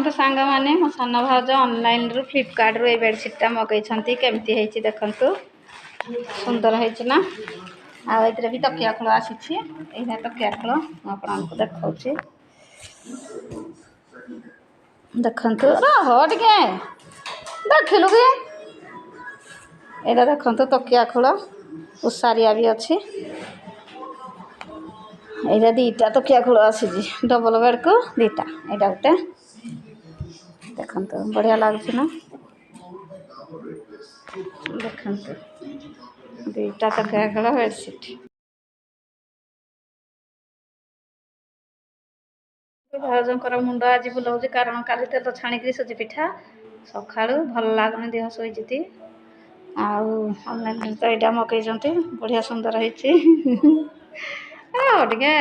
ଦେଖନ୍ତୁ ସାଙ୍ଗମାନେ ମୋ ସାନ ଭାଉଜ ଅନଲାଇନରୁ ଫ୍ଲିପକାର୍ଟରୁ ଏଇ ବେଡ଼ସିଟ୍ଟା ମଗାଇଛନ୍ତି। କେମିତି ହେଇଛି ଦେଖନ୍ତୁ, ସୁନ୍ଦର ହେଇଛି ନା। ଆଉ ଏଥିରେ ବି ତକିଆ ଖୋଳ ଆସିଛି। ଏଇଟା ତକିଆ ଖୋଳ ମୁଁ ଆପଣଙ୍କୁ ଦେଖାଉଛି। ଦେଖନ୍ତୁ, ରହ ଟିକେ ଦେଖିଲୁ କି। ଏଇଟା ଦେଖନ୍ତୁ ତକିଆ ଖୋଳ, ଉଷାରିଆ ବି ଅଛି। ଏଇଟା ଦୁଇଟା ତକିଆ ଖୋଳ ଆସିଛି, ଡବଲ ବେଡ଼କୁ ଦୁଇଟା। ଏଇଟା ଗୋଟେ ଦେଖନ୍ତୁ, ବଢ଼ିଆ ଲାଗୁଛି ନା। ଦେଖନ୍ତୁ, ଦୁଇଟା ତକିଆ ଖୋଳ ବେଡ଼ସିଟ୍। ଭାଉଜଙ୍କର ମୁଣ୍ଡ ଆଜି ବୁଲାଉଛି, କାରଣ କାଲି ତେଲ ଛାଣିକିରି ସୁଜି ପିଠା ସକାଳୁ ଭଲ ଲାଗୁନି, ଦେହ ଶୋଇଛି। ଆଉ ଅନଲାଇନ୍ ତ ଏଇଟା ମଗାଇଛନ୍ତି, ବଢ଼ିଆ ସୁନ୍ଦର ହେଇଛି। ଟିକେ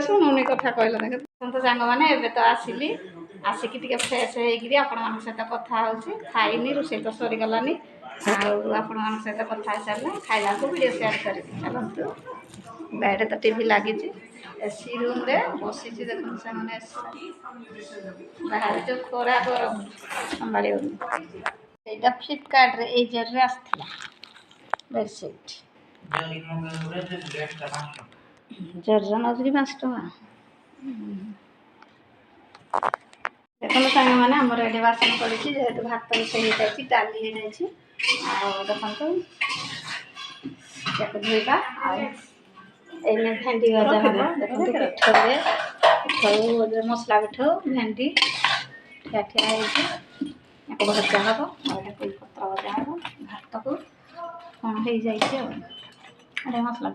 ଶୁଣୁନି କଥା କହିଲ। ଦେଖନ୍ତୁ ସାଙ୍ଗମାନେ, ଏବେ ତ ଆସିଲି, ଆସିକି ଟିକେ ଫ୍ରେଶ୍ ହେଇକିରି ଆପଣମାନଙ୍କ ସହିତ କଥା ହେଉଛି। ଖାଇନି, ରୋଷେଇ ତ ସରିଗଲାନି। ଆଉ ଆପଣମାନଙ୍କ ସହିତ କଥା ହେଇସାରିଲେ ଖାଇଲାକୁ ଭିଡ଼ିଓ ସେୟାର କରିବି। ଚାଲନ୍ତୁ, ବେଡ଼୍ ତ ଟିଭି ଲାଗିଛି, ଏସି ରୁମ୍ରେ ବସିଛି। ଦେଖନ୍ତୁ ସାଙ୍ଗମାନେ, ବାହାରେ ଯେଉଁ ଖରା ଗରମ ସମ୍ଭାଳି ହେଉନି। ଏଇଟା ଫ୍ଲିପକାର୍ଟରେ ଏଇ ଜରିରେ ଆସିଥିଲା ବେଡ଼ସିଟ୍। ଜରିର ନେଉଛି 5 ଟଙ୍କା। ଦେଖନ୍ତୁ ସାଙ୍ଗମାନେ, ଆମର ଏଠି ବାସନ ପଡ଼ିଛି। ଯେହେତୁ ଭାତ ରୋଷେଇ ହେଇଯାଇଛି, ଡାଲି ହେଇଯାଇଛି। ଆଉ ଦେଖନ୍ତୁ, ତାକୁ ଧୋଇବା। ଆଉ ଏଇନେ ଭେଣ୍ଡି ଭଜା ହେବ। ଦେଖନ୍ତୁ, ପିଠଉ ମସଲା ପିଠଉ ଭେଣ୍ଡି ଠିଆ ହେଇଛି, ୟାକୁ ଭଜା ହେବ। ଆଉ ଏଇଟା ପତ୍ର ଭଜା ହେବ। ଭାତକୁ କ'ଣ ହେଇଯାଇଛି ଆଉ ଏଇଟା ମସଲା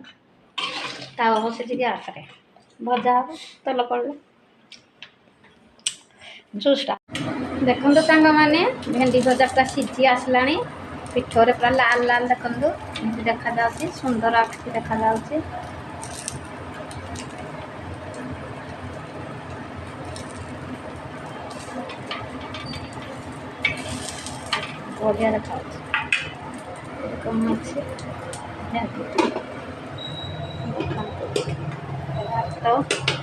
ତାୱା ବସିଛି ଗ୍ୟାସରେ, ଭଜା ହେବ ତେଲ ପଡ଼ିଲେ। ଜୁସ୍ଟା ଦେଖନ୍ତୁ ସାଙ୍ଗମାନେ, ଭେଣ୍ଡି ଭଜା ପୁରା ସିଝି ଆସିଲାଣି। ପିଠରେ ପୁରା ଲାଲ ଲାଲ ଦେଖନ୍ତୁ, ଏମିତି ଦେଖାଯାଉଛି, ସୁନ୍ଦର ଆଖିକି ଦେଖାଯାଉଛି। ବଢ଼ିଆ ଦେଖାଯାଉଛି। କଣ ଅଛି ଭାତ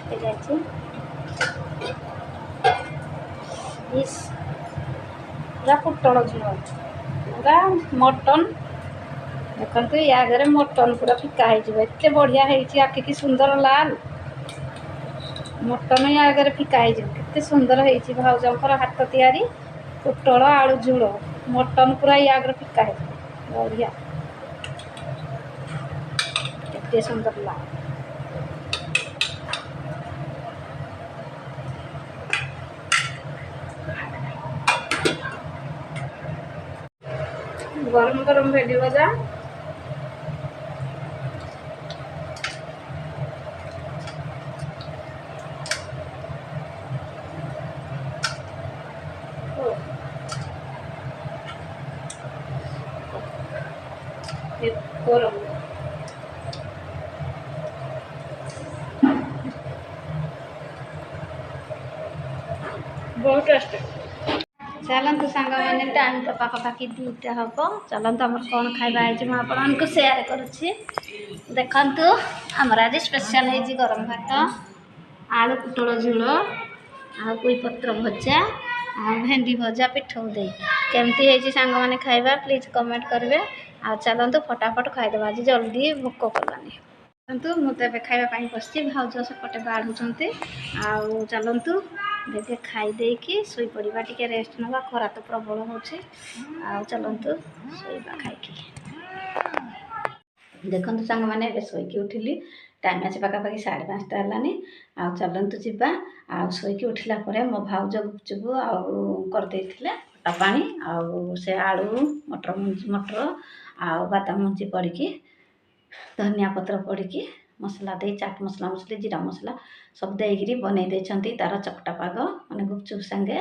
ହେଇଯାଇଛି। ପୁରା ପୋଟଳ ଝୋଳ, ପୁରା ମଟନ୍। ଦେଖନ୍ତୁ, ୟା ଆଗରେ ମଟନ୍ ପୁରା ଫିକା ହେଇଯିବ, ଏତେ ବଢ଼ିଆ ହେଇଛି। ଆଖିକି ସୁନ୍ଦର ଲାଲ ମଟନ୍ ୟା ଆଗରେ ଫିକା ହେଇଯିବ, କେତେ ସୁନ୍ଦର ହେଇଛି। ଭାଉଜଙ୍କର ହାତ ତିଆରି ପୋଟଳ ଆଳୁ ଝୋଳ, ମଟନ୍ ପୁରା ୟା ଆଗରେ ଫିକା ହେଇଯିବ, ବଢ଼ିଆ, କେତେ ସୁନ୍ଦର ଲାଲ। ଗରମ ଗରମ ଭେଣ୍ଡି ଭଜା, ଗରମ ବହୁତ ଟେଷ୍ଟ। ଚାଲନ୍ତୁ ସାଙ୍ଗମାନେ, ଟାଇମ୍ ତ ପାଖାପାଖି 2ଟା ହେବ। ଚାଲନ୍ତୁ, ଆମର କ'ଣ ଖାଇବା ହେଇଛି ମୁଁ ଆପଣମାନଙ୍କୁ ସେୟାର କରୁଛି। ଦେଖନ୍ତୁ, ଆମର ଆଜି ସ୍ପେଶାଲ ହେଇଛି ଗରମ ଭାତ, ଆଳୁ ପୋଟଳ ଝୋଳ, ଆଉ ପୋଇ ପତ୍ର ଭଜା, ଆଉ ଭେଣ୍ଡି ଭଜା ପିଠଉ ଦେଇ। କେମିତି ହେଇଛି ସାଙ୍ଗମାନେ ଖାଇବା, ପ୍ଲିଜ୍ କମେଣ୍ଟ କରିବେ। ଆଉ ଚାଲନ୍ତୁ ଫଟାଫଟ ଖାଇଦେବା, ଆଜି ଜଲ୍ଦି ଭୋକ କଲାନି। ଚାଲନ୍ତୁ, ମୁଁ ତ ଏବେ ଖାଇବା ପାଇଁ ବସିଛି, ଭାଉଜ ସେପଟେ ବାଢ଼ୁଛନ୍ତି। ଆଉ ଚାଲନ୍ତୁ ଟିକେ ଖାଇ ଦେଇକି ଶୋଇପଡ଼ିବା, ଟିକେ ରେଷ୍ଟ ନେବା, ଖରା ତ ପ୍ରବଳ ହେଉଛି। ଆଉ ଚାଲନ୍ତୁ ଶୋଇବା ଖାଇକି। ଦେଖନ୍ତୁ ସାଙ୍ଗମାନେ, ଏବେ ଶୋଇକି ଉଠିଲି, ଟାଇମ୍ ଆସି ପାଖାପାଖି 5:30 ହେଲାନି। ଆଉ ଚାଲନ୍ତୁ ଯିବା। ଆଉ ଶୋଇକି ଉଠିଲା ପରେ ମୋ ଭାଉଜ ଗୁପଚୁପ ଆଉ କରିଦେଇଥିଲେ ଖଟା ପାଣି, ଆଉ ସେ ଆଳୁ ମଟର ଆଉ ବାଦାମ ମଞ୍ଜି ପଡ଼ିକି, ଧନିଆ ପତ୍ର ପଡ଼ିକି, ମସଲା ଦେଇ ଚାଟ୍ ମସଲା ଜିରା ମସଲା ସବୁ ଦେଇକିରି ବନେଇ ଦେଇଛନ୍ତି। ତାର ଚକଟା ପାଗ, ମାନେ ଗୁପଚୁପ ସାଙ୍ଗେ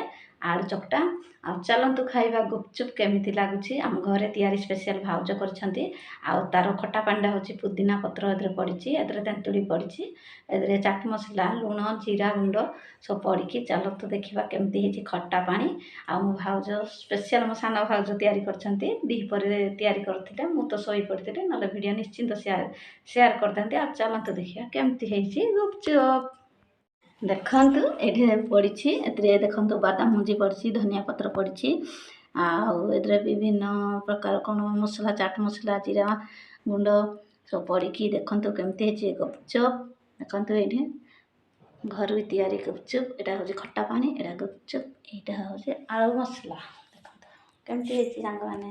ଆଳୁ ଚକଟା। ଆଉ ଚାଲନ୍ତୁ ଖାଇବା ଗୁପଚୁପ କେମିତି ଲାଗୁଛି। ଆମ ଘରେ ତିଆରି ସ୍ପେଶାଲ ଭାଉଜ କରିଛନ୍ତି। ଆଉ ତାର ଖଟା ପାଣିଟା ହେଉଛି ପୁଦିନା ପତ୍ର ଏଥିରେ ପଡ଼ିଛି, ଏଥିରେ ତେନ୍ତୁଳି ପଡ଼ିଛି, ଏଥିରେ ଚାଟ୍ ମସଲା, ଲୁଣ, ଜିରା ଗୁଣ୍ଡ ସବୁ ପଡ଼ିକି। ଚାଲନ୍ତୁ ଦେଖିବା କେମିତି ହେଇଛି ଖଟା ପାଣି। ଆଉ ମୋ ଭାଉଜ ସ୍ପେଶାଲ, ମୋ ସାନ ଭାଉଜ ତିଆରି କରିଛନ୍ତି, ଦ୍ୱିପହରେ ତିଆରି କରିଥିଲେ। ମୁଁ ତ ଶୋଇପଡ଼ିଥିଲି, ନହେଲେ ଭିଡ଼ିଓ ନିଶ୍ଚିନ୍ତ ସେୟାର କରିଥାନ୍ତି। ଆଉ ଚାଲନ୍ତୁ ଦେଖିବା କେମିତି ହେଇଛି ଗୁପଚୁପ। ଦେଖନ୍ତୁ ଏଠି ପଡ଼ିଛି, ଏଥିରେ ଦେଖନ୍ତୁ ବାଦାମ ମଞ୍ଜି ପଡ଼ିଛି, ଧନିଆ ପତ୍ର ପଡ଼ିଛି, ଆଉ ଏଥିରେ ବିଭିନ୍ନ ପ୍ରକାର କ'ଣ ମସଲା, ଚାଟ୍ ମସଲା, ଜିରା ଗୁଣ୍ଡ ସବୁ ପଡ଼ିକି ଦେଖନ୍ତୁ କେମିତି ହେଇଛି ଗୁପଚୁପ। ଦେଖନ୍ତୁ ଏଇଠି ଘରୋଇ ତିଆରି ଗୁପଚୁପ, ଏଇଟା ହେଉଛି ଖଟା ପାଣି, ଏଇଟା ଗୁପଚୁପ, ଏଇଟା ହେଉଛି ଆଳୁ ମସଲା। ଦେଖନ୍ତୁ କେମିତି ହେଇଛି ସାଙ୍ଗମାନେ।